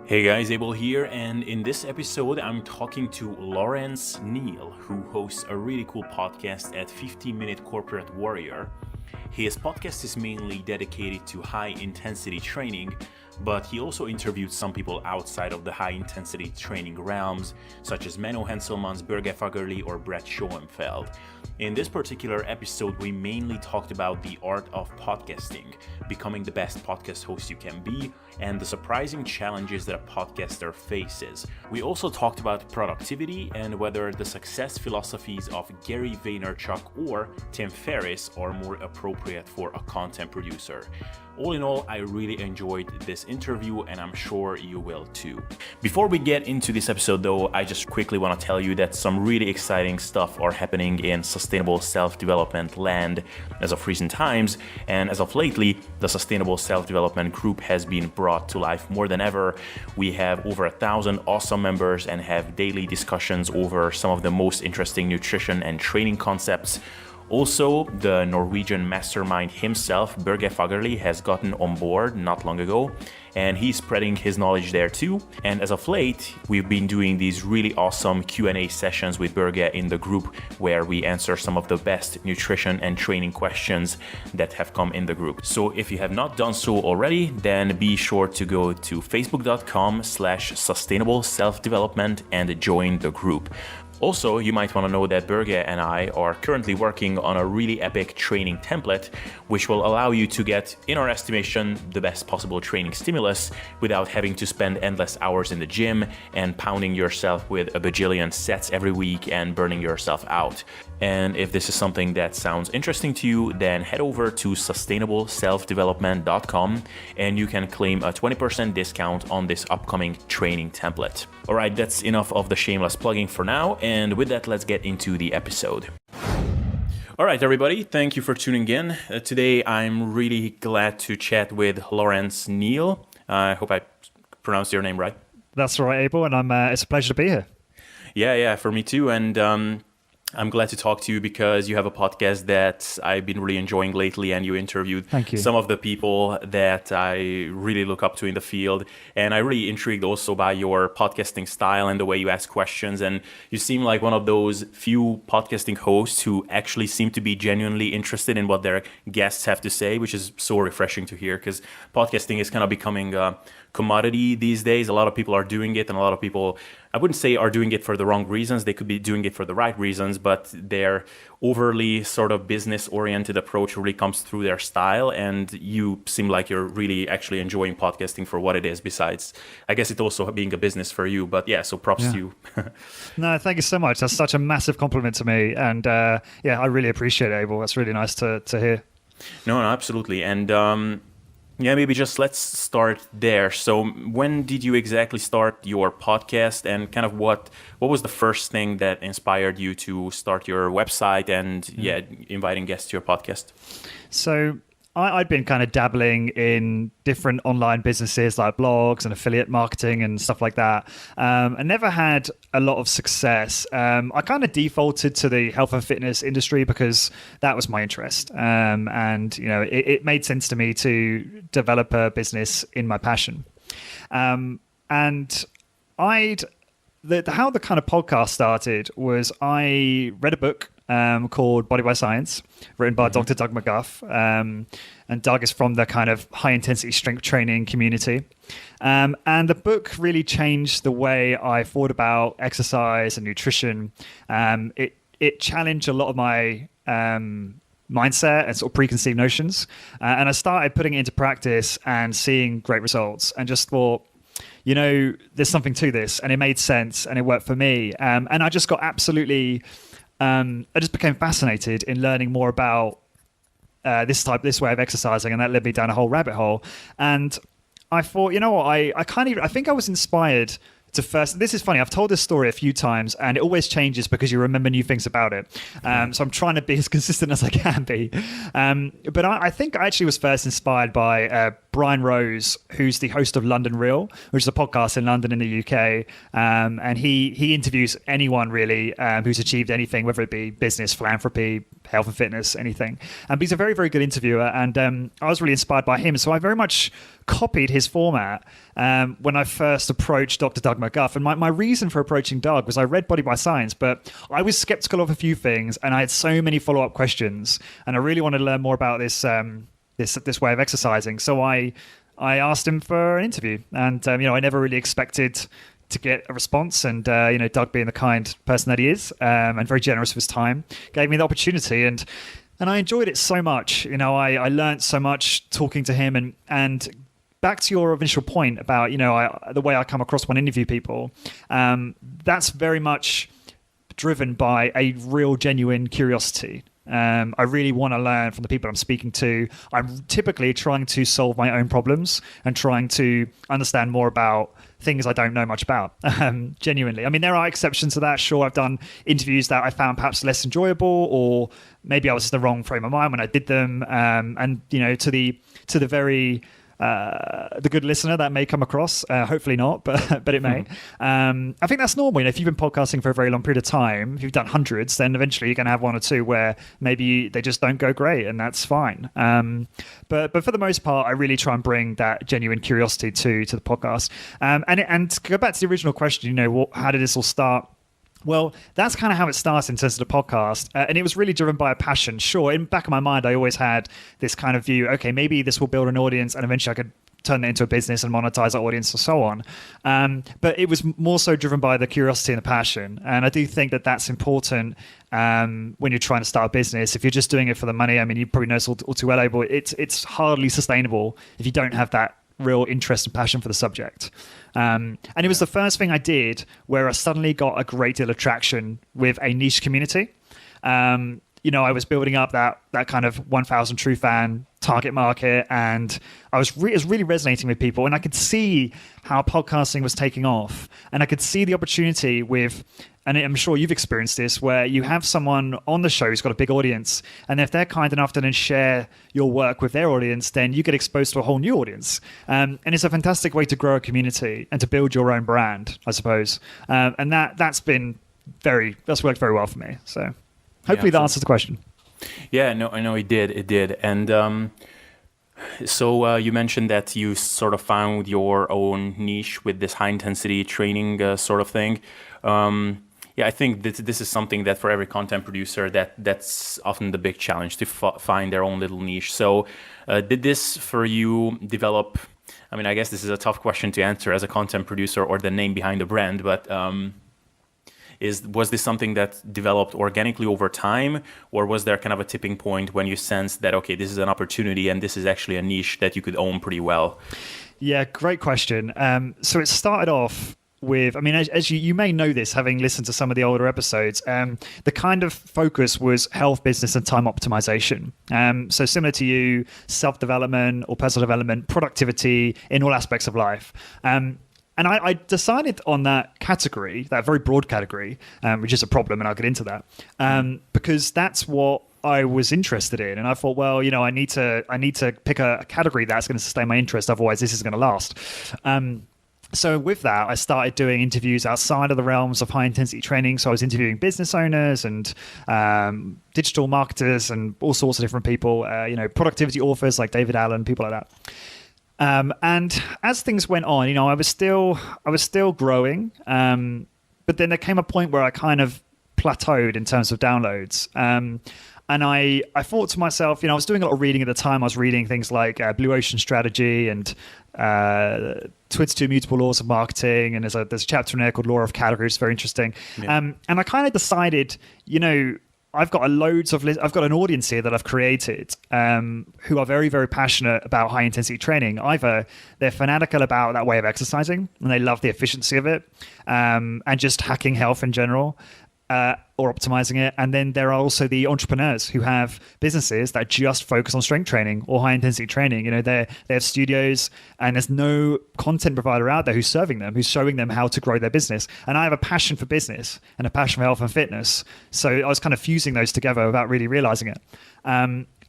Hey guys, Abel here, and in this episode I'm talking to Lawrence Neal, who hosts a really cool podcast at 15-Minute Corporate Warrior. His podcast is mainly dedicated to high-intensity training, but he also interviewed some people outside of the high-intensity training realms, such as Menno Henselmans, Børge Fagerli, or Brett Schoenfeld. In this particular episode, we mainly talked about the art of podcasting, becoming the best podcast host you can be, and the surprising challenges that a podcaster faces. We also talked about productivity and whether the success philosophies of Gary Vaynerchuk or Tim Ferriss are more appropriate for a content producer. All in all, I really enjoyed this interview, and I'm sure you will too. Before we get into this episode though, I just quickly want to tell you that some really exciting stuff are happening in sustainable self-development land as of recent times, and as of lately, the Sustainable Self-Development Group has been brought to life more than ever. We have over 1,000 awesome members and have daily discussions over some of the most interesting nutrition and training concepts. Also, the Norwegian mastermind himself, Børge Fagerli, has gotten on board not long ago, and he's spreading his knowledge there too. And as of late, we've been doing these really awesome Q&A sessions with Børge in the group where we answer some of the best nutrition and training questions that have come in the group. So if you have not done so already, then be sure to go to facebook.com/sustainable self-development and join the group. Also, you might want to know that Børge and I are currently working on a really epic training template, which will allow you to get, in our estimation, the best possible training stimulus without having to spend endless hours in the gym and pounding yourself with a bajillion sets every week and burning yourself out. And if this is something that sounds interesting to you, then head over to sustainableselfdevelopment.com and you can claim a 20% discount on this upcoming training template. All right, that's enough of the shameless plugging for now. And with that, let's get into the episode. All right, everybody, thank you for tuning in. Today, I'm really glad to chat with Lawrence Neal. I hope I pronounced your name right. That's right, Abel, and it's a pleasure to be here. Yeah, for me too. And I'm glad to talk to you because you have a podcast that I've been really enjoying lately, and you interviewed some of the people that I really look up to in the field. And I really intrigued also by your podcasting style and the way you ask questions. And you seem like one of those few podcasting hosts who actually seem to be genuinely interested in what their guests have to say, which is so refreshing to hear because podcasting is kind of becoming a commodity these days. A lot of people are doing it, and a lot of people, I wouldn't say are doing it for the wrong reasons. They could be doing it for the right reasons, but their overly sort of business-oriented approach really comes through their style, and you seem like you're really actually enjoying podcasting for what it is, besides, I guess, it also being a business for you. But yeah, so props to you. No, thank you so much. That's such a massive compliment to me, and I really appreciate it, Abel. That's really nice to hear. No, absolutely. And maybe just let's start there. So when did you exactly start your podcast, and kind of what was the first thing that inspired you to start your website and inviting guests to your podcast? So I'd been kind of dabbling in different online businesses like blogs and affiliate marketing and stuff like that. I never had a lot of success. I kind of defaulted to the health and fitness industry because that was my interest. And, you know, it made sense to me to develop a business in my passion. And how the kind of podcast started was I read a book called Body by Science, written by Dr. Doug McGuff. And Doug is from the kind of high intensity strength training community. And the book really changed the way I thought about exercise and nutrition. It challenged a lot of my mindset and sort of preconceived notions. And I started putting it into practice and seeing great results, and just thought, you know, there's something to this, and it made sense and it worked for me. And I just got absolutely... I just became fascinated in learning more about this way of exercising, and that led me down a whole rabbit hole. And I thought, you know what, I think I was inspired to first. This is funny. I've told this story a few times, and it always changes because you remember new things about it. So I'm trying to be as consistent as I can be. But I think I actually was first inspired by Brian Rose, who's the host of London Real, which is a podcast in London in the UK. And he interviews anyone really who's achieved anything, whether it be business, philanthropy, health and fitness, anything. But he's a very, very good interviewer. And I was really inspired by him. So I very much copied his format when I first approached Dr. Doug McGuff. And my reason for approaching Doug was I read Body by Science, but I was skeptical of a few things and I had so many follow-up questions. And I really wanted to learn more about this way of exercising. So I asked him for an interview, and I never really expected to get a response. And Doug, being the kind person that he is, and very generous with his time, gave me the opportunity, and I enjoyed it so much. I learned so much talking to him, and back to your initial point about the way I come across when I interview people, that's very much driven by a real genuine curiosity. I really want to learn from the people I'm speaking to. I'm typically trying to solve my own problems and trying to understand more about things I don't know much about, genuinely. I mean, there are exceptions to that. Sure, I've done interviews that I found perhaps less enjoyable, or maybe I was in the wrong frame of mind when I did them. And to the very the good listener that may come across, hopefully not, but it may. I think that's normal. If you've been podcasting for a very long period of time, if you've done hundreds, then eventually you're going to have one or two where maybe they just don't go great, and that's fine. But for the most part, I really try and bring that genuine curiosity to the podcast. And to go back to the original question, how did this all start? Well, that's kind of how it started in terms of the podcast. And it was really driven by a passion. Sure, in the back of my mind, I always had this kind of view, okay, maybe this will build an audience and eventually I could turn it into a business and monetize that audience and so on. But it was more so driven by the curiosity and the passion. And I do think that that's important when you're trying to start a business. If you're just doing it for the money, I mean, you probably know this all too well, Abel, it's hardly sustainable if you don't have that real interest and passion for the subject. And it was the first thing I did where I suddenly got a great deal of traction with a niche community. I was building up that kind of 1,000 true fan target market, and it was really resonating with people. And I could see how podcasting was taking off, and I could see the opportunity with, and I'm sure you've experienced this, where you have someone on the show who's got a big audience, and if they're kind enough to then share your work with their audience, then you get exposed to a whole new audience. And it's a fantastic way to grow a community and to build your own brand, I suppose. And that's worked very well for me. So hopefully that answers the question. Yeah, no, I know it did. It did. And so you mentioned that you sort of found your own niche with this high intensity training sort of thing. I think this is something that for every content producer that's often the big challenge, to find their own little niche. So did this for you develop? I mean, I guess this is a tough question to answer as a content producer or the name behind the brand, but was this something that developed organically over time, or was there kind of a tipping point when you sensed that, okay, this is an opportunity and this is actually a niche that you could own pretty well? Yeah, great question. So it started off with, I mean, as you may know this, having listened to some of the older episodes, the kind of focus was health, business, and time optimization. So similar to you, self-development or personal development, productivity in all aspects of life. And I decided on that category, that very broad category, which is a problem, and I'll get into that, because that's what I was interested in. And I thought, well, I need to pick a category that's going to sustain my interest. Otherwise, this is going to last. So with that, I started doing interviews outside of the realms of high intensity training. So I was interviewing business owners and digital marketers and all sorts of different people, productivity authors like David Allen, people like that. And as things went on, I was still growing. But then there came a point where I kind of plateaued in terms of downloads. And I thought to myself, I was doing a lot of reading at the time. I was reading things like Blue Ocean Strategy and 22 Immutable Laws of Marketing. And there's a chapter in there called Law of Category. It's very interesting. Yeah. And I kind of decided, I've got I've got an audience here that I've created who are very, very passionate about high intensity training. Either they're fanatical about that way of exercising and they love the efficiency of it and just hacking health in general, or optimizing it. And then there are also the entrepreneurs who have businesses that just focus on strength training or high intensity training. They have studios and there's no content provider out there who's serving them, who's showing them how to grow their business. And I have a passion for business and a passion for health and fitness. So I was kind of fusing those together without really realizing it.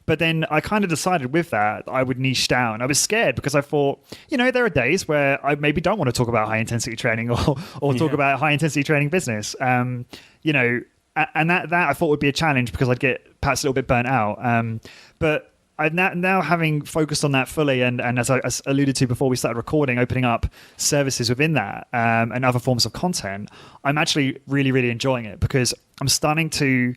But then I kind of decided with that I would niche down. I was scared because I thought, there are days where I maybe don't want to talk about high intensity training or talk about high intensity training business. And that I thought would be a challenge because I'd get perhaps a little bit burnt out. But I now having focused on that fully, and as I alluded to before we started recording, opening up services within that and other forms of content, I'm actually really, really enjoying it because I'm starting to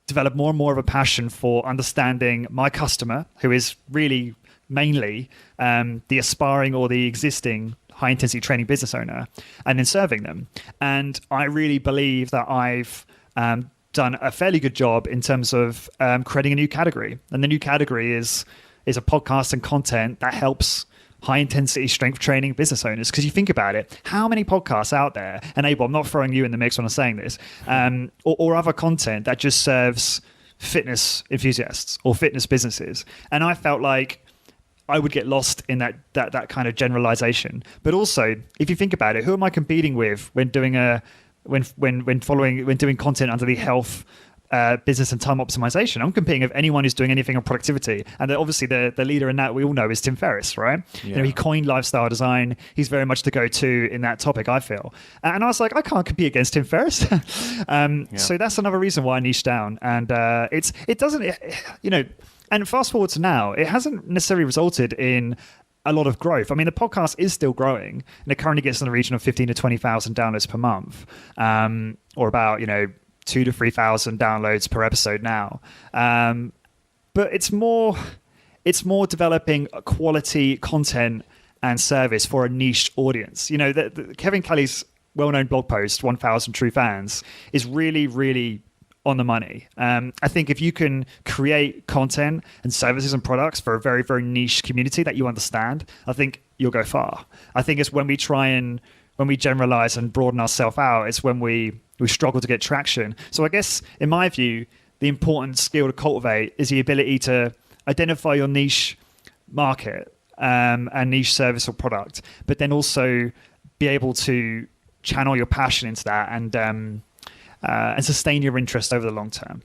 develop more and more of a passion for understanding my customer, who is really mainly the aspiring or the existing high intensity training business owner, and then serving them. And I really believe that I've done a fairly good job in terms of creating a new category. And the new category is a podcast and content that helps high intensity strength training business owners. Because you think about it, how many podcasts out there, and Abel, I'm not throwing you in the mix when I'm saying this, or other content that just serves fitness enthusiasts or fitness businesses. And I felt like I would get lost in that kind of generalization. But also, if you think about it, who am I competing with when doing doing content under the health, business and time optimization? I'm competing with anyone who's doing anything on productivity. And obviously the leader in that we all know is Tim Ferriss, right? Yeah. He coined lifestyle design. He's very much the go-to in that topic, I feel. And I was like, I can't compete against Tim Ferriss. So that's another reason why I niche down. And it doesn't, and fast forward to now, it hasn't necessarily resulted in a lot of growth. I mean, the podcast is still growing, and it currently gets in the region of 15 to 20,000 downloads per month, or about 2,000 to 3,000 downloads per episode now. But it's more developing quality content and service for a niche audience. Kevin Kelly's well-known blog post, 1,000 True Fans, is really, really on the money. I think if you can create content and services and products for a very, very niche community that you understand, I think you'll go far. I think it's when we generalize and broaden ourselves out, it's when we struggle to get traction. So I guess, in my view, the important skill to cultivate is the ability to identify your niche market and niche service or product, but then also be able to channel your passion into that and sustain your interest over the long term.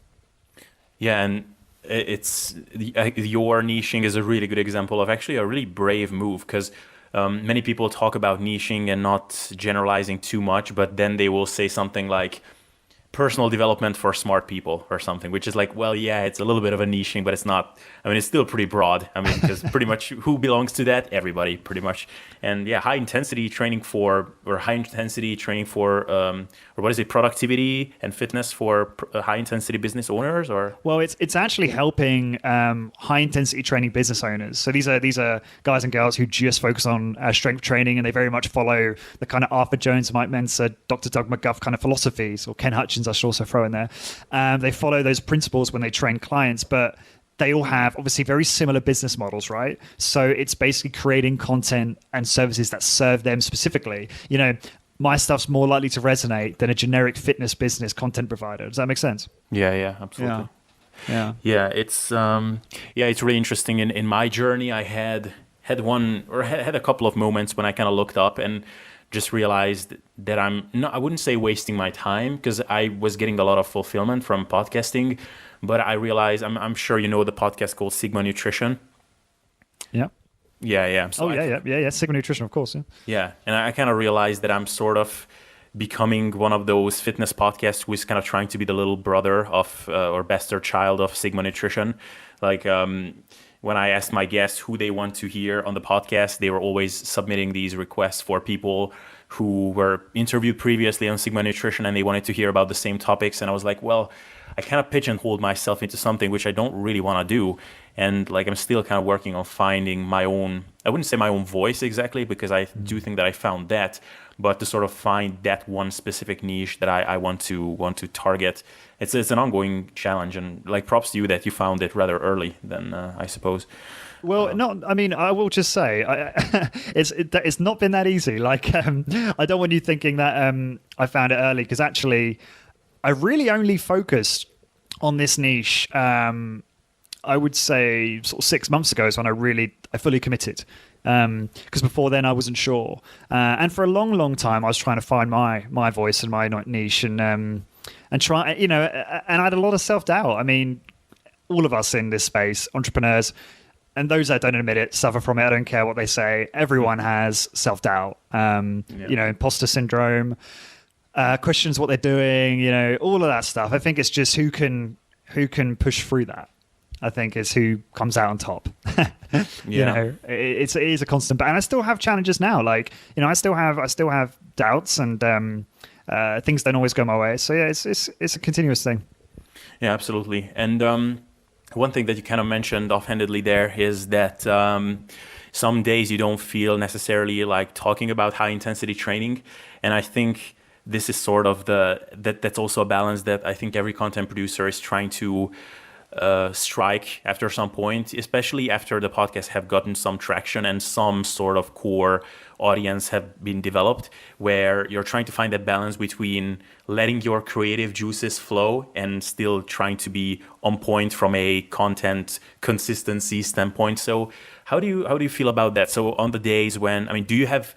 Yeah, and your niching is a really good example of actually a really brave move, because many people talk about niching and not generalizing too much, but then they will say something like personal development for smart people or something, which is like, well, yeah, it's a little bit of a niching, but it's not. I mean, it's still pretty broad. I mean, because pretty much who belongs to that? Everybody, pretty much. And yeah, high intensity training for productivity and fitness for high intensity business owners, or? Well, it's actually helping high intensity training business owners. So these are guys and girls who just focus on strength training, and they very much follow the kind of Arthur Jones, Mike Mensa, Dr. Doug McGuff kind of philosophies, or Ken Hutchins I should also throw in there. They follow those principles when they train clients, but they all have obviously very similar business models, right? So it's basically creating content and services that serve them specifically. My stuff's more likely to resonate than a generic fitness business content provider. Does that make sense? Yeah, absolutely. Yeah. It's really interesting. In my journey, I had a couple of moments when I kind of looked up and just realized that I wouldn't say wasting my time, because I was getting a lot of fulfillment from podcasting, but I realized, I'm sure you know the podcast called Sigma Nutrition. Yeah. Yeah. So Sigma Nutrition, of course. Yeah. And I kind of realized that I'm sort of becoming one of those fitness podcasts who is kind of trying to be the little brother of or bastard child of Sigma Nutrition. Like, when I asked my guests who they want to hear on the podcast, they were always submitting these requests for people who were interviewed previously on Sigma Nutrition, and they wanted to hear about the same topics. And I was like, well, I kind of pigeonholed myself into something which I don't really want to do. And like, I'm still kind of working on finding my own, I wouldn't say my own voice exactly, because I do think that I found that, but to sort of find that one specific niche that I want to target. It's an ongoing challenge, and like, props to you that you found it rather early then, I suppose. Well, I will just say, it's not been that easy. Like, I don't want you thinking that I found it early, because actually I really only focused on this niche, I would say sort of 6 months ago is when I fully committed. Because before then I wasn't sure. And for a long, long time, I was trying to find my voice and my niche, and try, and I had a lot of self-doubt. I mean, all of us in this space, entrepreneurs, and those that don't admit it suffer from it. I don't care what they say. Everyone has self-doubt, imposter syndrome, questions what they're doing, all of that stuff. I think it's just who can push through that, I think, is who comes out on top. It is a constant, and I still have challenges now. Like, I still have doubts, and things don't always go my way. So yeah, it's a continuous thing. Yeah, absolutely. And one thing that you kind of mentioned offhandedly there is that some days you don't feel necessarily like talking about high intensity training, and I think this is sort of that's also a balance that I think every content producer is trying to strike after some point, especially after the podcast have gotten some traction and some sort of core audience have been developed, where you're trying to find that balance between letting your creative juices flow and still trying to be on point from a content consistency standpoint. So how do you feel about that? So on the days when, do you have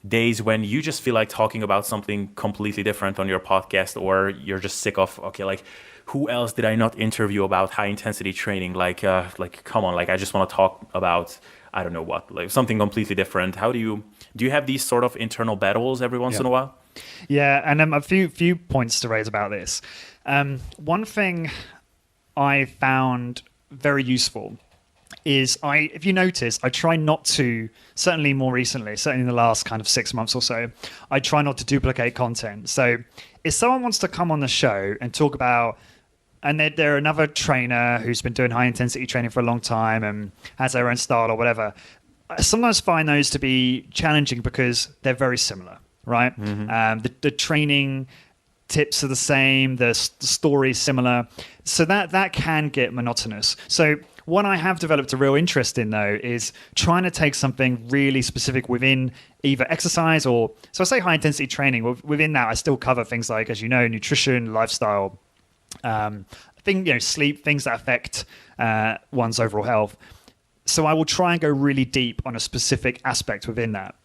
days when you just feel like talking about something completely different on your podcast, or you're just sick of, okay, like, who else did I not interview about high intensity training? Like, come on, like, I just want to talk about, I don't know what, like something completely different. How do you have these sort of internal battles every once in a while? Yeah, and a few points to raise about this. One thing I found very useful is if you notice, I try not to, certainly more recently, certainly in the last kind of 6 months or so, I try not to duplicate content. So if someone wants to come on the show and talk about, and they're another trainer who's been doing high intensity training for a long time and has their own style or whatever, I sometimes find those to be challenging because they're very similar, right? Mm-hmm. The training tips are the same, the story is similar, so that can get monotonous. So what I have developed a real interest in, though, is trying to take something really specific within either exercise or, so I say high intensity training, within that I still cover things like, as you know, nutrition, lifestyle, sleep, things that affect one's overall health. So I will try and go really deep on a specific aspect within that.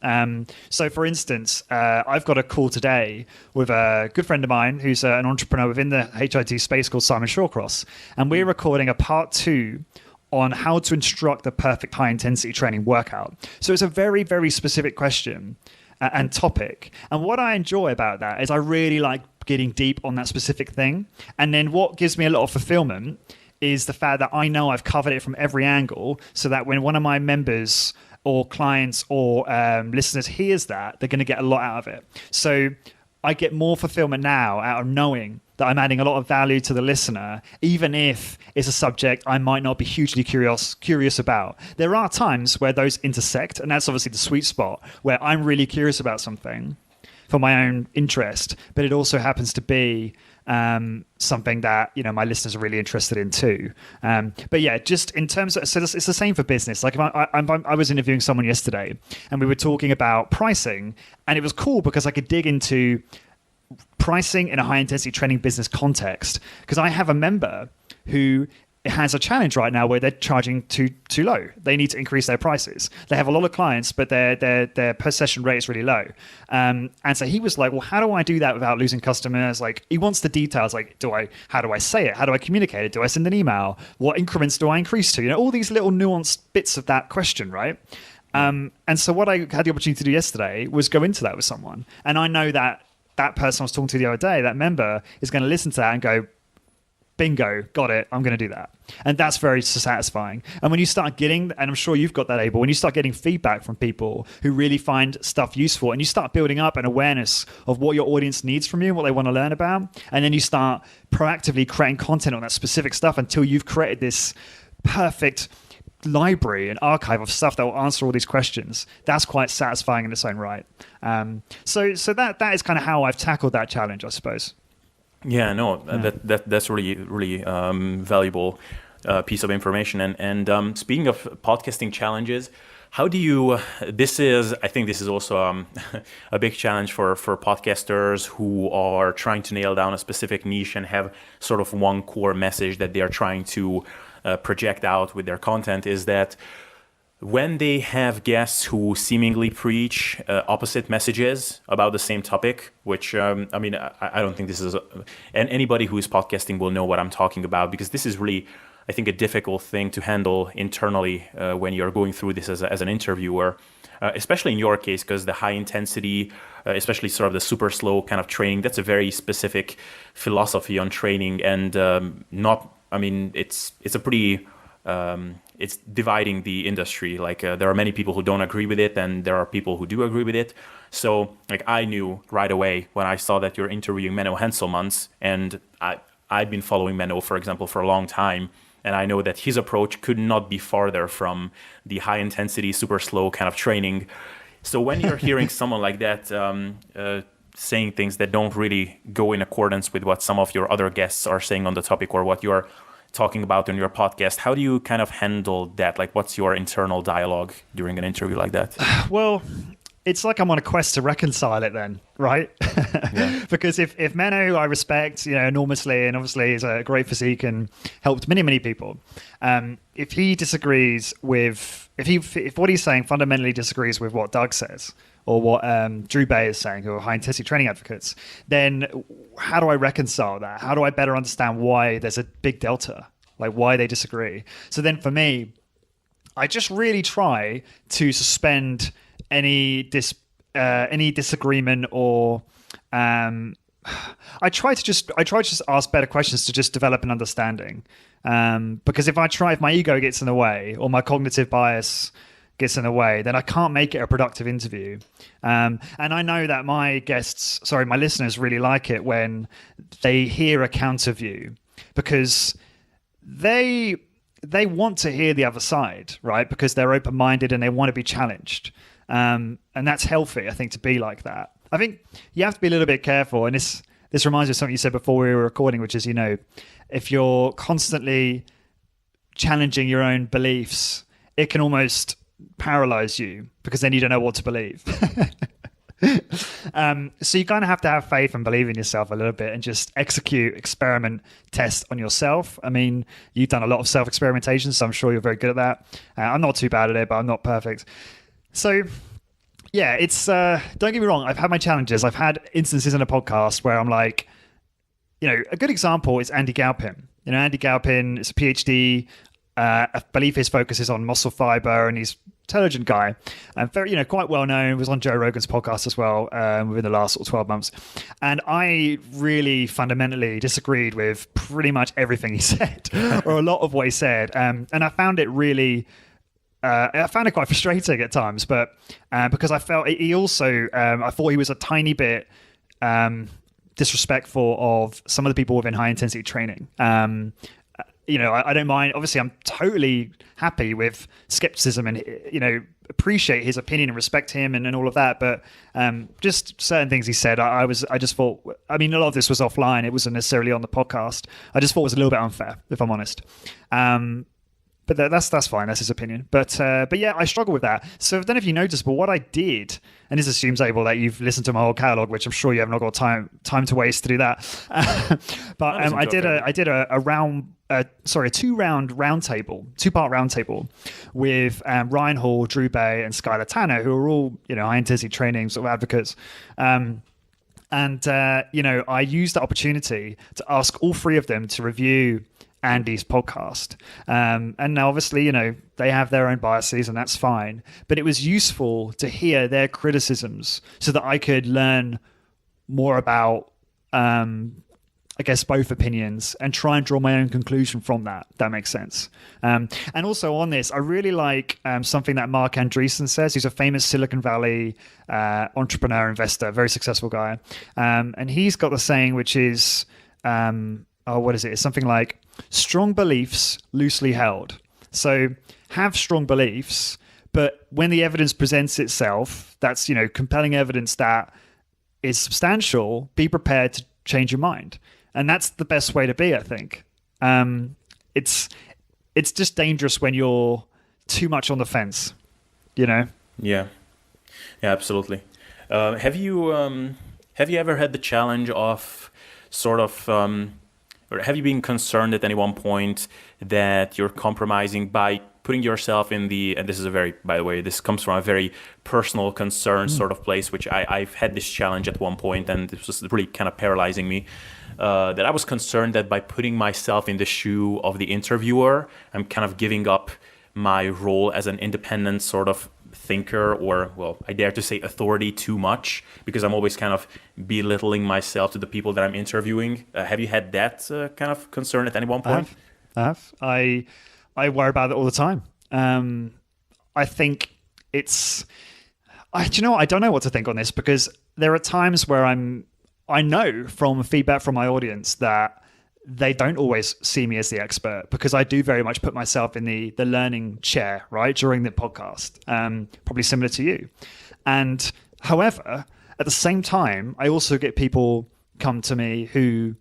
So for instance, I've got a call today with a good friend of mine who's an entrepreneur within the HIT space called Simon Shawcross. And we're recording a part 2 on how to instruct the perfect high intensity training workout. So it's a very, very specific question and topic. And what I enjoy about that is I really like getting deep on that specific thing. And then what gives me a lot of fulfillment is the fact that I know I've covered it from every angle, so that when one of my members or clients or listeners hears that, they're going to get a lot out of it. So I get more fulfillment now out of knowing that I'm adding a lot of value to the listener, even if it's a subject I might not be hugely curious about. There are times where those intersect, and that's obviously the sweet spot, where I'm really curious about something for my own interest, but it also happens to be something that my listeners are really interested in too. But yeah, just in terms of, so it's the same for business. Like if I was interviewing someone yesterday, and we were talking about pricing, and it was cool because I could dig into pricing in a high intensity training business context, because I have a member who has a challenge right now where they're charging too low. They need to increase their prices. They have a lot of clients, but their per session rate is really low. And so he was like, well, how do I do that without losing customers? Like, he wants the details. Like, how do I say it? How do I communicate it? Do I send an email? What increments do I increase to? All these little nuanced bits of that question, right? And so what I had the opportunity to do yesterday was go into that with someone. And I know that person I was talking to the other day, that member, is going to listen to that and go, bingo, got it, I'm going to do that. And that's very satisfying. And when you start getting, and I'm sure you've got that, Abel, when you start getting feedback from people who really find stuff useful, and you start building up an awareness of what your audience needs from you and what they want to learn about, and then you start proactively creating content on that specific stuff until you've created this perfect library and archive of stuff that will answer all these questions, that's quite satisfying in its own right. So that is kind of how I've tackled that challenge, I suppose. Yeah, no, that's really valuable piece of information. And speaking of podcasting challenges, how do you? I think this is also a big challenge for podcasters who are trying to nail down a specific niche and have sort of one core message that they are trying to project out with their content. Is that when they have guests who seemingly preach opposite messages about the same topic, which, I don't think this is, and anybody who is podcasting will know what I'm talking about, because this is really I think, a difficult thing to handle internally when you're going through this as an interviewer, especially in your case, because the high intensity, especially sort of the super slow kind of training, that's a very specific philosophy on training, and it's a pretty, it's dividing the industry. Like there are many people who don't agree with it, and there are people who do agree with it. So like I knew right away when I saw that you're interviewing Menno Henselmans, and I've been following Menno, for example, for a long time, and I know that his approach could not be farther from the high intensity, super slow kind of training. So when you're hearing someone like that saying things that don't really go in accordance with what some of your other guests are saying on the topic or what you're talking about in your podcast, how do you kind of handle that? Like, what's your internal dialogue during an interview like that? Well, it's like I'm on a quest to reconcile it then, right? Yeah. Because if Menno, who I respect, enormously, and obviously is a great physique and helped many, many people, if he disagrees with, if what he's saying fundamentally disagrees with what Doug says, or what Drew Bay is saying, who are high intensity training advocates, then how do I reconcile that? How do I better understand why there's a big delta, like why they disagree? So then for me, I just really try to suspend any disagreement, or I try to just ask better questions to just develop an understanding. Because if my ego gets in the way, or my cognitive bias gets in the way, then I can't make it a productive interview. And I know that my listeners really like it when they hear a counter view, because they want to hear the other side, right? Because they're open-minded and they want to be challenged. And that's healthy, I think, to be like that. I think you have to be a little bit careful. And this reminds me of something you said before we were recording, which is, if you're constantly challenging your own beliefs, it can almost paralyze you, because then you don't know what to believe. So you kind of have to have faith and believe in yourself a little bit, and just execute, experiment, test on yourself. I mean, you've done a lot of self-experimentation, so I'm sure you're very good at that. I'm not too bad at it, but I'm not perfect. So yeah, it's don't get me wrong, I've had my challenges. I've had instances in a podcast where I'm like, a good example is Andy Galpin. Andy Galpin is a PhD. I believe his focus is on muscle fiber, and he's an intelligent guy, and very, quite well known. Was on Joe Rogan's podcast as well within the last 12 months. And I really fundamentally disagreed with pretty much everything he said, or a lot of what he said. And I found it really, I found it quite frustrating at times, but because I felt he also, I thought he was a tiny bit disrespectful of some of the people within high intensity training. I don't mind. Obviously, I'm totally happy with skepticism and, appreciate his opinion and respect him and all of that. But just certain things he said, I just thought, a lot of this was offline. It wasn't necessarily on the podcast. I just thought it was a little bit unfair, if I'm honest. But that's fine. That's his opinion. But yeah, I struggle with that. So I don't know if you noticed, but what I did, and this assumes, Abel, that you've listened to my whole catalog, which I'm sure you have not got time to waste to do that. But I did a two-part roundtable with Ryan Hall, Drew Bay, and Skylar Tanner, who are all high intensity training sort of advocates. And I used that opportunity to ask all three of them to review Andy's podcast. And now obviously, they have their own biases, and that's fine. But it was useful to hear their criticisms so that I could learn more about, I guess, both opinions, and try and draw my own conclusion from that. That makes sense. And also on this, I really like something that Mark Andreessen says. He's a famous Silicon Valley entrepreneur, investor, very successful guy. And he's got the saying, which is, what is it? It's something like, strong beliefs loosely held. So have strong beliefs, but when the evidence presents itself, that's, compelling evidence that is substantial, be prepared to change your mind. And that's the best way to be, I think. It's just dangerous when you're too much on the fence, Yeah, absolutely. Have you ever had the challenge of sort of, or have you been concerned at any one point that you're compromising by putting yourself in and this is by the way, this comes from a very personal concern sort of place, which I've had this challenge at one point, and it was really kind of paralyzing me. That I was concerned that by putting myself in the shoe of the interviewer, I'm kind of giving up my role as an independent sort of thinker, or, well, I dare to say authority, too much, because I'm always kind of belittling myself to the people that I'm interviewing. Have you had that kind of concern at any one point? I have. I worry about it all the time. I think it's... do you know what? I don't know what to think on this, because there are times where I know from feedback from my audience that they don't always see me as the expert, because I do very much put myself in the learning chair, right, during the podcast, probably similar to you. And however, at the same time, I also get people come to me who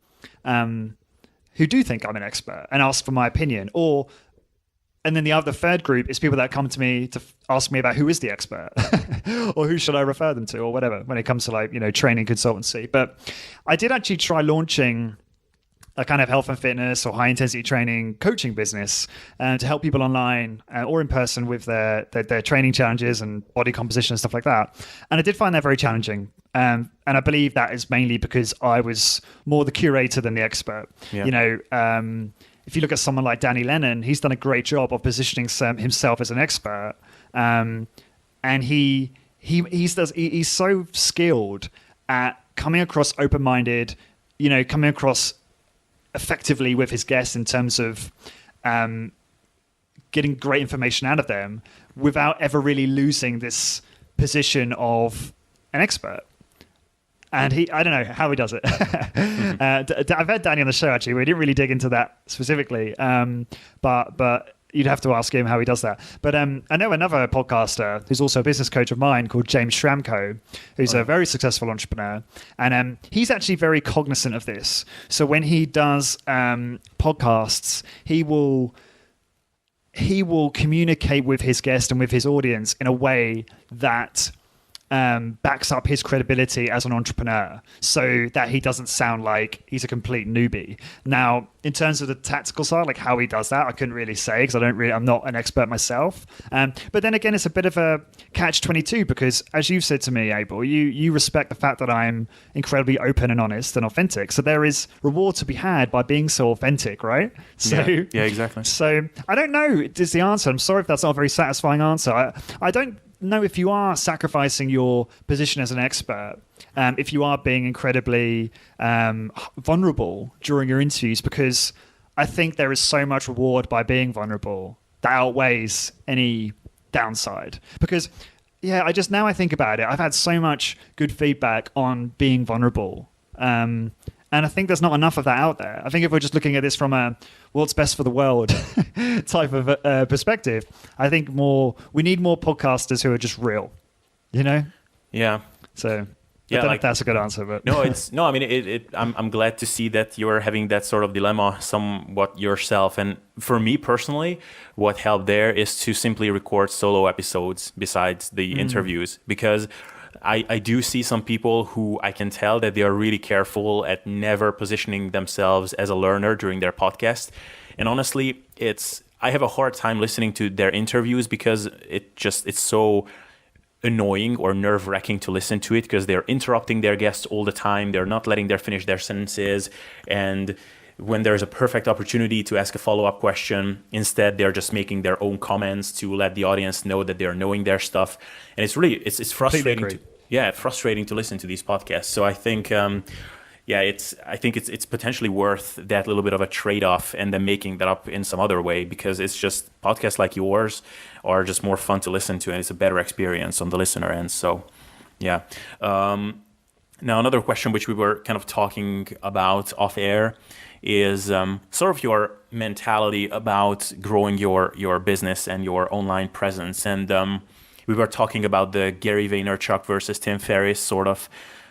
do think I'm an expert and ask for my opinion, and then the third group is people that come to me to ask me about who is the expert or who should I refer them to or whatever when it comes to training consultancy. But I did actually try launching a kind of health and fitness or high intensity training coaching business to help people online or in person with their training challenges and body composition and stuff like that. And I did find that very challenging. And I believe that is mainly because I was more the curator than the expert. Yeah. If you look at someone like Danny Lennon, he's done a great job of positioning himself as an expert. And he's so skilled at coming across open-minded, coming across effectively with his guests in terms of getting great information out of them without ever really losing this position of an expert. And I don't know how he does it. I've had Danny on the show, actually. We didn't really dig into that specifically, but you'd have to ask him how he does that. But I know another podcaster who's also a business coach of mine called James Schramko, who's a very successful entrepreneur. And he's actually very cognizant of this. So when he does podcasts, he will communicate with his guest and with his audience in a way that backs up his credibility as an entrepreneur, so that he doesn't sound like he's a complete newbie. Now, in terms of the tactical side, like how he does that, I couldn't really say, because I'm not an expert myself. But then again, it's a bit of a catch-22, because as you've said to me, Abel, you respect the fact that I'm incredibly open and honest and authentic. So there is reward to be had by being so authentic, right? So, yeah, exactly. So I don't know is the answer. I'm sorry if that's not a very satisfying answer. I don't know if you are sacrificing your position as an expert, if you are being incredibly vulnerable during your interviews, because I think there is so much reward by being vulnerable that outweighs any downside. Because now I think about it, I've had so much good feedback on being vulnerable. And I think there's not enough of that out there. I think if we're just looking at this from a what's best for the world type of perspective, I think we need more podcasters who are just real, Yeah. So I don't know if that's a good answer, but I mean, I'm glad to see that you're having that sort of dilemma somewhat yourself. And for me personally, what helped there is to simply record solo episodes besides the interviews, because I do see some people who I can tell that they are really careful at never positioning themselves as a learner during their podcast. And honestly, I have a hard time listening to their interviews, because it's so annoying or nerve-wracking to listen to it, because they're interrupting their guests all the time. They're not letting them finish their sentences. And when there's a perfect opportunity to ask a follow-up question, instead they're just making their own comments to let the audience know that they're knowing their stuff. And it's really it's frustrating. Frustrating to listen to these podcasts. So I think it's potentially worth that little bit of a trade-off, and then making that up in some other way, because it's just podcasts like yours are just more fun to listen to, and it's a better experience on the listener end. So yeah. Now another question which we were kind of talking about off air is sort of your mentality about growing your business and your online presence. And we were talking about the Gary Vaynerchuk versus Tim Ferriss sort of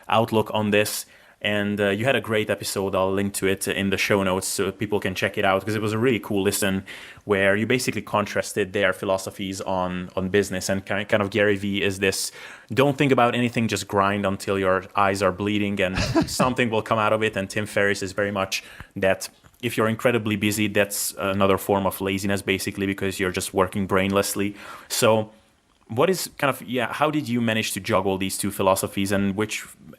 outlook on this. And you had a great episode. I'll link to it in the show notes so people can check it out, because it was a really cool listen where you basically contrasted their philosophies on business. And kind of Gary V is this, don't think about anything, just grind until your eyes are bleeding and something will come out of it. And Tim Ferriss is very much that, if you're incredibly busy, that's another form of laziness, basically, because you're just working brainlessly. So what is how did you manage to juggle these two philosophies, and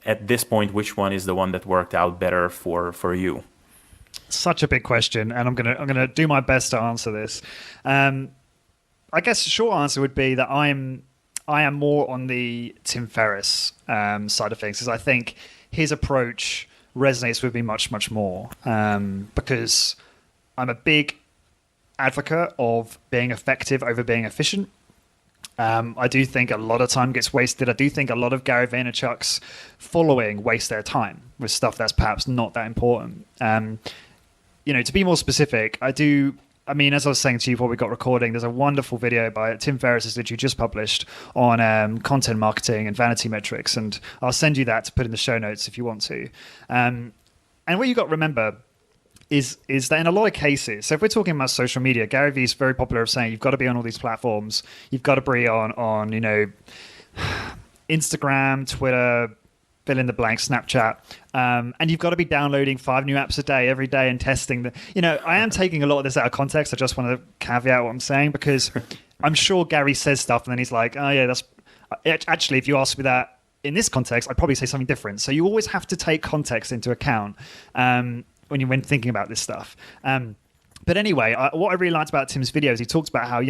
at this point, which one is the one that worked out better for you? Such a big question, and I'm gonna do my best to answer this. I guess the short answer would be that I am more on the Tim Ferriss side of things, because I think his approach resonates with me much, much more, because I'm a big advocate of being effective over being efficient. I do think a lot of time gets wasted. I do think a lot of Gary Vaynerchuk's following waste their time with stuff that's perhaps not that important. To be more specific, as I was saying to you before we got recording, there's a wonderful video by Tim Ferriss that you just published on content marketing and vanity metrics, and I'll send you that to put in the show notes if you want to. And what you got to remember is that in a lot of cases, so if we're talking about social media, Gary Vee is very popular of saying you've got to be on all these platforms, you've got to be on Instagram, Twitter, fill in the blank, Snapchat, and you've got to be downloading 5 new apps a day every day and testing I am taking a lot of this out of context. I just want to caveat what I'm saying, because I'm sure Gary says stuff and then he's like, oh yeah, that's actually, if you ask me that in this context, I'd probably say something different. So you always have to take context into account when thinking about this stuff. But anyway, what I really liked about Tim's videos, he talks about how,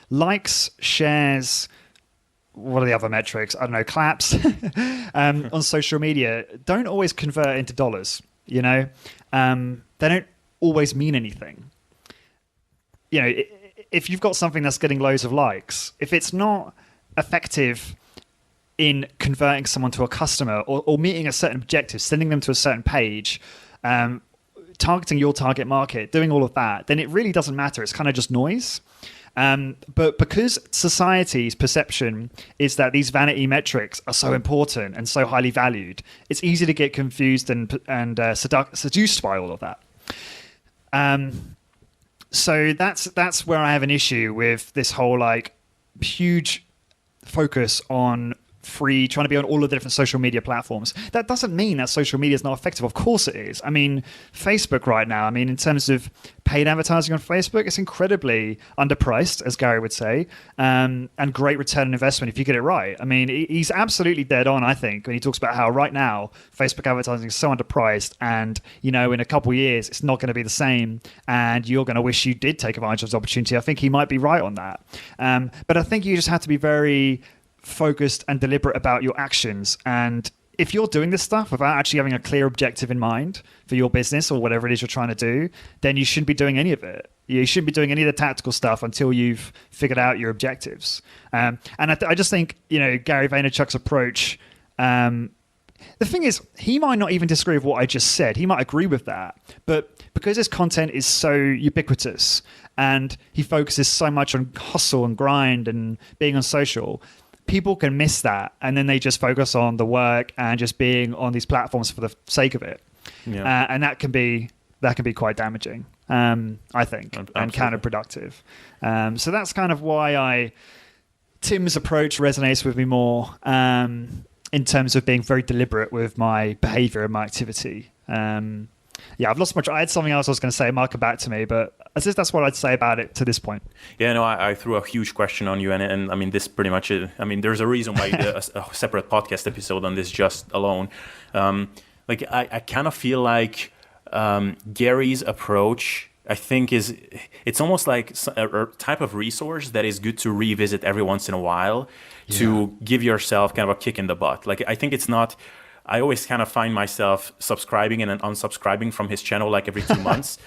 likes, shares, what are the other metrics? I don't know, claps on social media don't always convert into dollars, they don't always mean anything. If you've got something that's getting loads of likes, if it's not effective in converting someone to a customer or meeting a certain objective, sending them to a certain page, targeting your target market, doing all of that, then it really doesn't matter. It's kind of just noise. But because society's perception is that these vanity metrics are so important and so highly valued, it's easy to get confused and seduced by all of that. So that's where I have an issue with this whole huge focus on trying to be on all of the different social media platforms. That doesn't mean that social media is not effective. Of course it is. Facebook right now, in terms of paid advertising on Facebook, it's incredibly underpriced, as Gary would say, and great return on investment if you get it right. He's absolutely dead on, I think, when he talks about how right now Facebook advertising is so underpriced, and in a couple of years it's not going to be the same, and you're going to wish you did take advantage of this opportunity. I think he might be right on that. But I think you just have to be very focused and deliberate about your actions, and if you're doing this stuff without actually having a clear objective in mind for your business or whatever it is you're trying to do, then you shouldn't be doing any of it. You shouldn't be doing any of the tactical stuff until you've figured out your objectives. And I just think Gary Vaynerchuk's approach, the thing is, he might not even disagree with what I just said. He might agree with that, but because his content is so ubiquitous and he focuses so much on hustle and grind and being on social, people can miss that, and then they just focus on the work and just being on these platforms for the sake of it. Yeah. And that can be quite damaging, I think, and counterproductive. So that's kind of why Tim's approach resonates with me more in terms of being very deliberate with my behavior and my activity. I've lost my. I had something else I was going to say. It might come back to me, but that's what I'd say about it to this point. Yeah, no, I threw a huge question on you, and this pretty much is. There's a reason why a separate podcast episode on this just alone. I kind of feel like Gary's approach, I think, it's almost like a type of resource that is good to revisit every once in a while to give yourself kind of a kick in the butt. I think it's not. I always kind of find myself subscribing and then unsubscribing from his channel every 2 months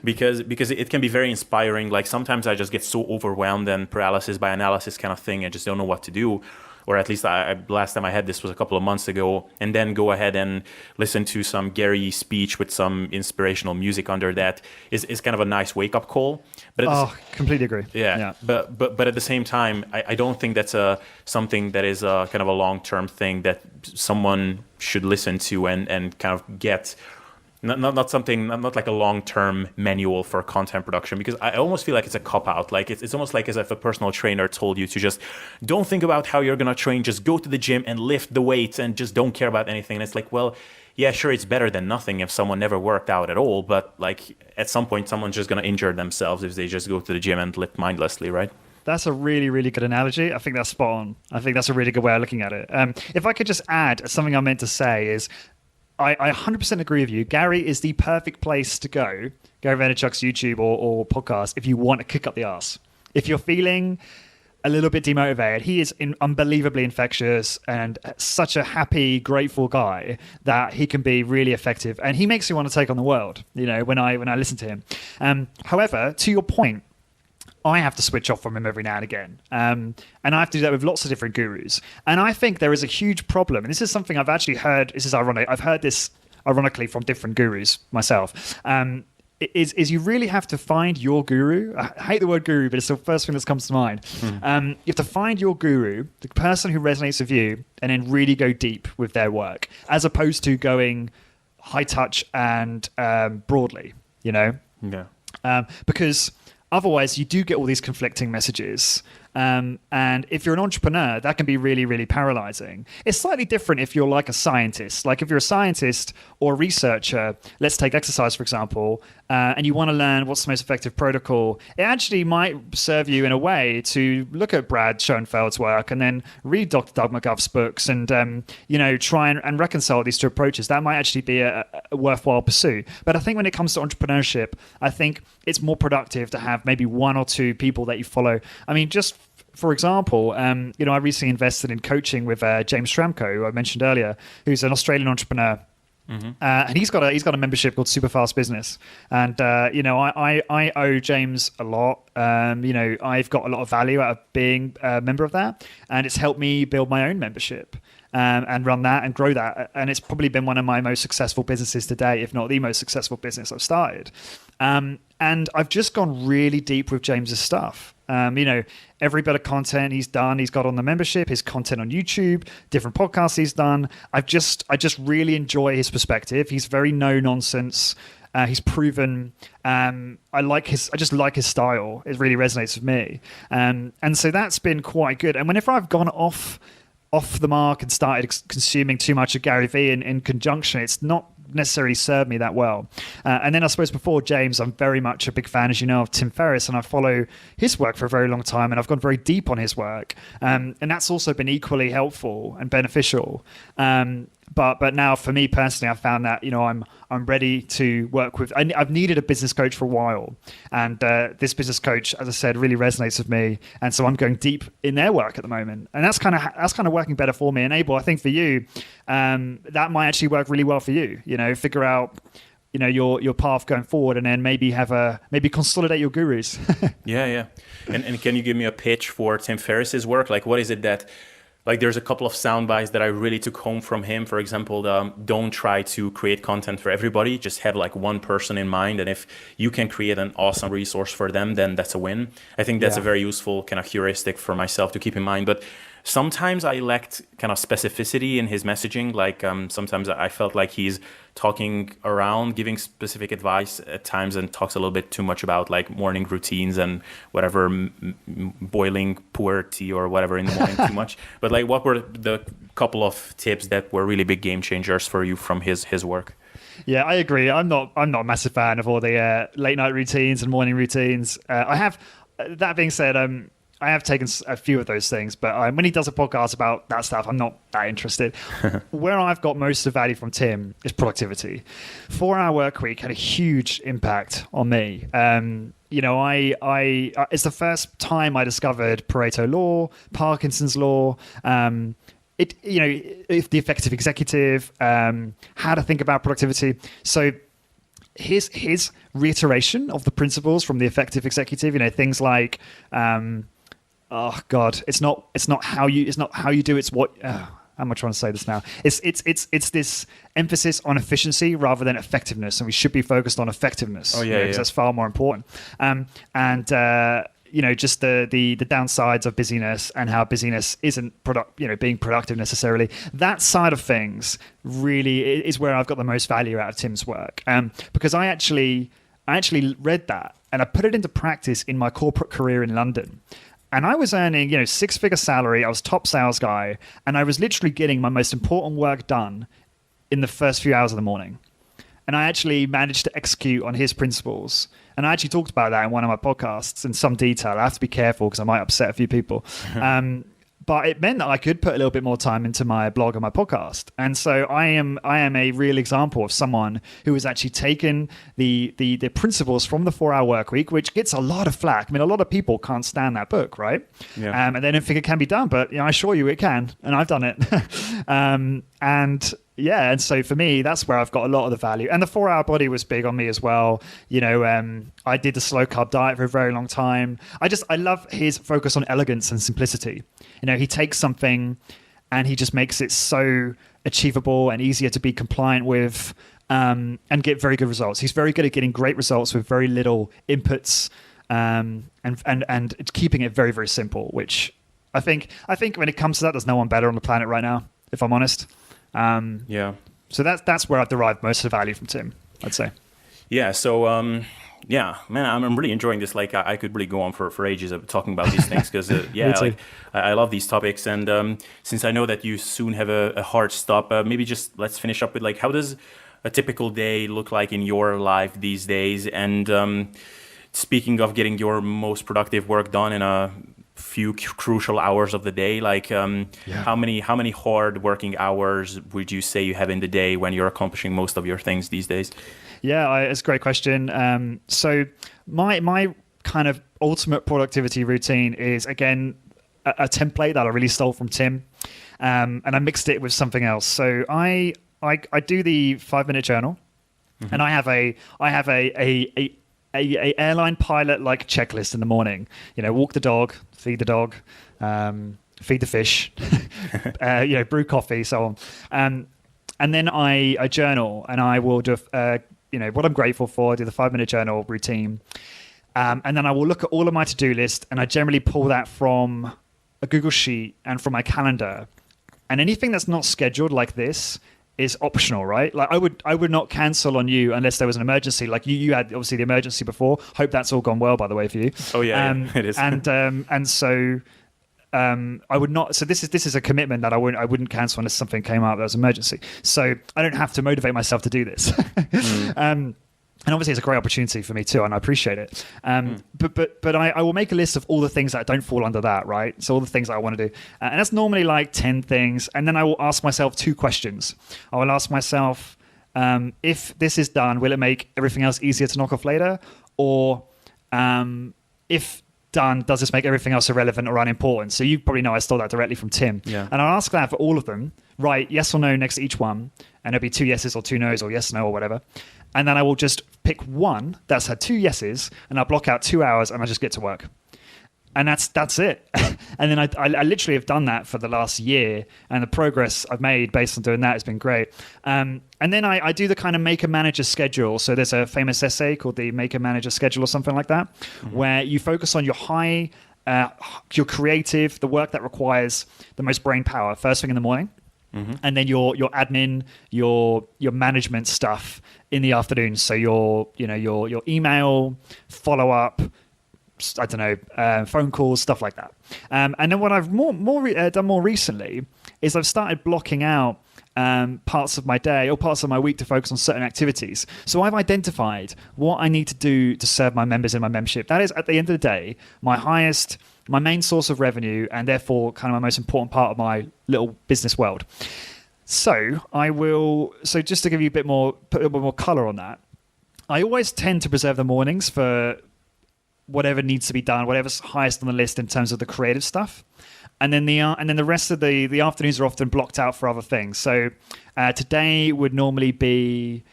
because it can be very inspiring. Sometimes I just get so overwhelmed and paralysis by analysis kind of thing. I just don't know what to do. Or at least last time I had this was a couple of months ago, and then go ahead and listen to some Gary speech with some inspirational music under that is kind of a nice wake-up call. But completely agree. Yeah. But at the same time, I don't think that's something that is a kind of a long-term thing that someone should listen to and kind of get not something, not like a long-term manual for content production, because I almost feel like it's a cop-out. Like it's almost like as if a personal trainer told you to just don't think about how you're gonna train, just go to the gym and lift the weights and just don't care about anything. And it's like, well, yeah, sure, it's better than nothing if someone never worked out at all, but like at some point someone's just gonna injure themselves if they just go to the gym and lift mindlessly, right? That's a really, really good analogy. I think that's spot on. I think that's a really good way of looking at it. If I could just add something I meant to say is, I 100% agree with you. Gary is the perfect place to go, Gary Vaynerchuk's YouTube or podcast, if you want to kick up the arse. If you're feeling a little bit demotivated, he is unbelievably infectious and such a happy, grateful guy that he can be really effective. And he makes me want to take on the world, when I listen to him. However, to your point, I have to switch off from him every now and again. And I have to do that with lots of different gurus. And I think there is a huge problem. And this is something I've actually heard. This is ironic. I've heard this ironically from different gurus myself. Is you really have to find your guru. I hate the word guru, but it's the first thing that comes to mind. You have to find your guru, the person who resonates with you, and then really go deep with their work, as opposed to going high touch and broadly, Yeah. Because otherwise, you do get all these conflicting messages. And if you're an entrepreneur, that can be really, really paralyzing. It's slightly different if you're like a scientist. Like if you're a scientist or a researcher, let's take exercise, for example, and you want to learn what's the most effective protocol, it actually might serve you in a way to look at Brad Schoenfeld's work and then read Dr. Doug McGuff's books and, try and reconcile these two approaches. That might actually be a worthwhile pursuit. But I think when it comes to entrepreneurship, I think it's more productive to have maybe one or two people that you follow. I mean, just for example, I recently invested in coaching with James Schramko, who I mentioned earlier, who's an Australian entrepreneur. And he's got a membership called Super Fast Business, and I owe James a lot. I've got a lot of value out of being a member of that, and it's helped me build my own membership and run that and grow that. And it's probably been one of my most successful businesses today, if not the most successful business I've started. And I've just gone really deep with James's stuff. Every bit of content he's done, he's got on the membership, his content on YouTube, different podcasts he's done. I just really enjoy his perspective. He's very no nonsense. He's proven. I just like his style. It really resonates with me. And so that's been quite good. And whenever I've gone off the mark and started consuming too much of Gary Vee in conjunction, it's not necessarily served me that well. And then I suppose before James, I'm very much a big fan, as you know, of Tim Ferriss, and I follow his work for a very long time, and I've gone very deep on his work. And that's also been equally helpful and beneficial. But now for me personally, I've found that, I'm ready to work with, I've needed a business coach for a while. And this business coach, as I said, really resonates with me. And so I'm going deep in their work at the moment. And that's kind of working better for me. And Abel, I think for you, that might actually work really well for you, figure out, your path going forward, and then maybe consolidate your gurus. Yeah. And can you give me a pitch for Tim Ferriss's work? Like, what is it that, like, there's a couple of sound bites that I really took home from him. For example, don't try to create content for everybody. Just have like one person in mind. And if you can create an awesome resource for them, then that's a win. I think that's a very useful kind of heuristic for myself to keep in mind. But sometimes I lacked kind of specificity in his messaging. Like sometimes I felt like he's talking around, giving specific advice at times, and talks a little bit too much about like morning routines and whatever, boiling pu'er tea or whatever in the morning too much. But like, what were the couple of tips that were really big game changers for you from his work? Yeah, I agree. I'm not a massive fan of all the late night routines and morning routines. That being said, I have taken a few of those things, but when he does a podcast about that stuff, I'm not that interested. Where I've got most of the value from Tim is productivity. 4-hour work week had a huge impact on me. It's the first time I discovered Pareto law, Parkinson's law, if the effective executive, how to think about productivity. So his reiteration of the principles from the effective executive, things like, oh God, it's not how you do, it's what. How am I trying to say this now? It's this emphasis on efficiency rather than effectiveness, and we should be focused on effectiveness. Oh yeah, because that's far more important. just the downsides of busyness and how busyness isn't being productive necessarily. That side of things really is where I've got the most value out of Tim's work. Because I actually read that and I put it into practice in my corporate career in London. And I was earning, 6-figure salary. I was top sales guy, and I was literally getting my most important work done in the first few hours of the morning. And I actually managed to execute on his principles. And I actually talked about that in one of my podcasts in some detail. I have to be careful because I might upset a few people. But it meant that I could put a little bit more time into my blog and my podcast. And so I am a real example of someone who has actually taken the principles from the 4-Hour Workweek, which gets a lot of flack. I mean, a lot of people can't stand that book, right? Yeah. And they don't think it can be done. But I assure you it can. And I've done it. And so for me, that's where I've got a lot of the value. And the 4-Hour Body was big on me as well. I did the slow carb diet for a very long time. I love his focus on elegance and simplicity. He takes something and he just makes it so achievable and easier to be compliant with, and get very good results. He's very good at getting great results with very little inputs, and keeping it very, very simple, which I think when it comes to that, there's no one better on the planet right now, if I'm honest. So that's where I've derived most of the value from Tim, I'd say. Yeah. So, man, I'm really enjoying this. Like, I could really go on for ages of talking about these things because, I love these topics. And since I know that you soon have a hard stop, maybe just let's finish up with like, how does a typical day look like in your life these days? And speaking of getting your most productive work done in a few crucial hours of the day, like how many hard working hours would you say you have in the day when you're accomplishing most of your things these days? Yeah, it's a great question. So my kind of ultimate productivity routine is, again, a template that I really stole from Tim, and I mixed it with something else. So I do the 5-minute journal, and I have a airline pilot like checklist in the morning. Walk the dog, feed the dog, feed the fish, brew coffee, so on. And then I journal, and I will do what I'm grateful for. I do the 5-minute journal routine, and then I will look at all of my to-do list, and I generally pull that from a Google Sheet and from my calendar. And anything that's not scheduled like this is optional, right? Like I would not cancel on you unless there was an emergency. Like you had obviously the emergency before. Hope that's all gone well, by the way, for you. Oh yeah, it is. And so I would not. So this is a commitment that I wouldn't cancel unless something came up that was an emergency. So I don't have to motivate myself to do this. And obviously it's a great opportunity for me too, and I appreciate it. But I will make a list of all the things that don't fall under that, right? So all the things that I want to do. And that's normally like 10 things. And then I will ask myself 2 questions. I will ask myself, if this is done, will it make everything else easier to knock off later? Or if done, does this make everything else irrelevant or unimportant? So you probably know I stole that directly from Tim. Yeah. And I'll ask that for all of them, write yes or no next to each one. And there'll be 2 yeses or 2 nos or yes, no, or whatever. And then I will just pick one that's had 2 yeses, and I'll block out 2 hours, and I just get to work. And that's it. And then I literally have done that for the last year, and the progress I've made based on doing that has been great. And then I do the kind of maker manager schedule. So there's a famous essay called the maker manager schedule or something like that, where you focus on your creative, the work that requires the most brain power first thing in the morning. And then your admin, your management stuff in the afternoon. So your email, follow up, I don't know, phone calls, stuff like that. And then what I've done more recently is I've started blocking out parts of my day or parts of my week to focus on certain activities. So I've identified what I need to do to serve my members in my membership. That is, at the end of the day, my main source of revenue, and therefore kind of my most important part of my little business world. So just to give you put a bit more color on that, I always tend to preserve the mornings for whatever needs to be done, whatever's highest on the list in terms of the creative stuff. And then the rest of the afternoons are often blocked out for other things. So today would normally be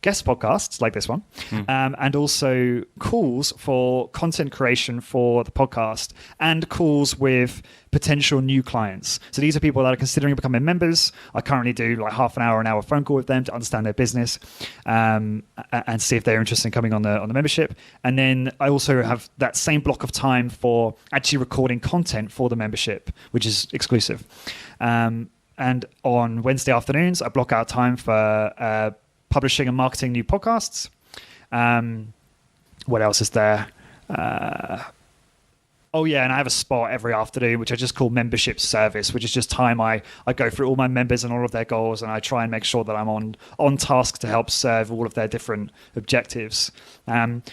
guest podcasts like this one, and also calls for content creation for the podcast and calls with potential new clients. So these are people that are considering becoming members. I currently do like half an hour phone call with them to understand their business and see if they're interested in coming on the membership. And then I also have that same block of time for actually recording content for the membership, which is exclusive. And on Wednesday afternoons, I block out time for publishing and marketing new podcasts. What else is there? Oh yeah, and I have a spot every afternoon, which I just call membership service, which is just time I go through all my members and all of their goals, and I try and make sure that I'm on task to help serve all of their different objectives.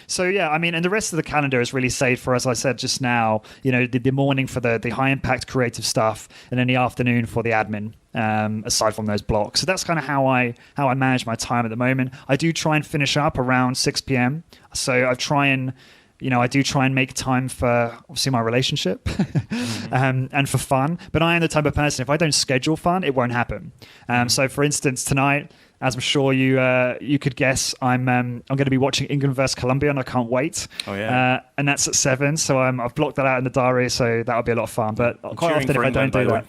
So yeah, I mean, and the rest of the calendar is really saved for, as I said just now, the morning for the high impact creative stuff, and then the afternoon for the admin. Aside from those blocks. So that's kind of how I manage my time at the moment. I do try and finish up around 6 p.m. So I do try and make time for obviously my relationship and for fun. But I am the type of person, if I don't schedule fun, it won't happen. So for instance, tonight, as I'm sure you could guess, I'm going to be watching England versus Colombia, and I can't wait. Oh yeah. And that's at 7, so I've blocked that out in the diary, so that'll be a lot of fun. But quite often, if I don't do that,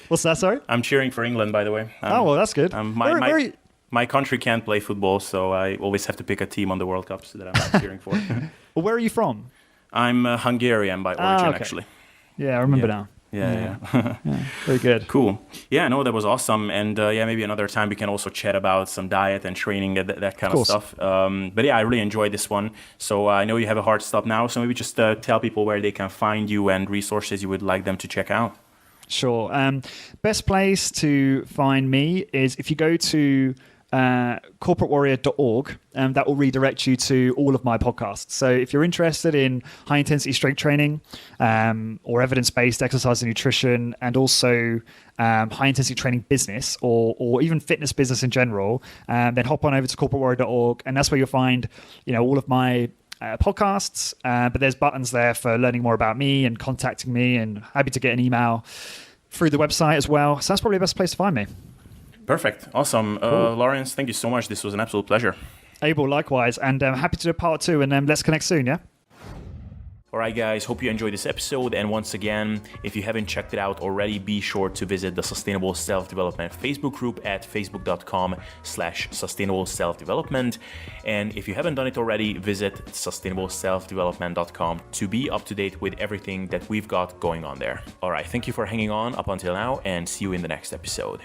what's that? Sorry. I'm cheering for England, by the way. Well, that's good. My country can't play football, so I always have to pick a team on the World Cups that I'm cheering for. Well, where are you from? I'm Hungarian by origin, actually. Yeah, I remember now. Yeah. Very good. Cool. Yeah, no, that was awesome. And maybe another time we can also chat about some diet and training and that kind of stuff. But yeah, I really enjoyed this one. So I know you have a hard stop now. So maybe just tell people where they can find you and resources you would like them to check out. Sure. Best place to find me is if you go to corporatewarrior.org, that will redirect you to all of my podcasts. So if you're interested in high intensity strength training or evidence-based exercise and nutrition, and also high intensity training business or even fitness business in general, then hop on over to corporatewarrior.org, and that's where you'll find all of my podcasts, but there's buttons there for learning more about me and contacting me, and happy to get an email through the website as well. So that's probably the best place to find me. Perfect. Awesome. Cool. Lawrence, thank you so much. This was an absolute pleasure. Abel, likewise. And I'm happy to do part 2, and let's connect soon, yeah? All right, guys, hope you enjoyed this episode. And once again, if you haven't checked it out already, be sure to visit the Sustainable Self-Development Facebook group at facebook.com/sustainable self-development. And if you haven't done it already, visit sustainableselfdevelopment.com to be up to date with everything that we've got going on there. All right, thank you for hanging on up until now, and see you in the next episode.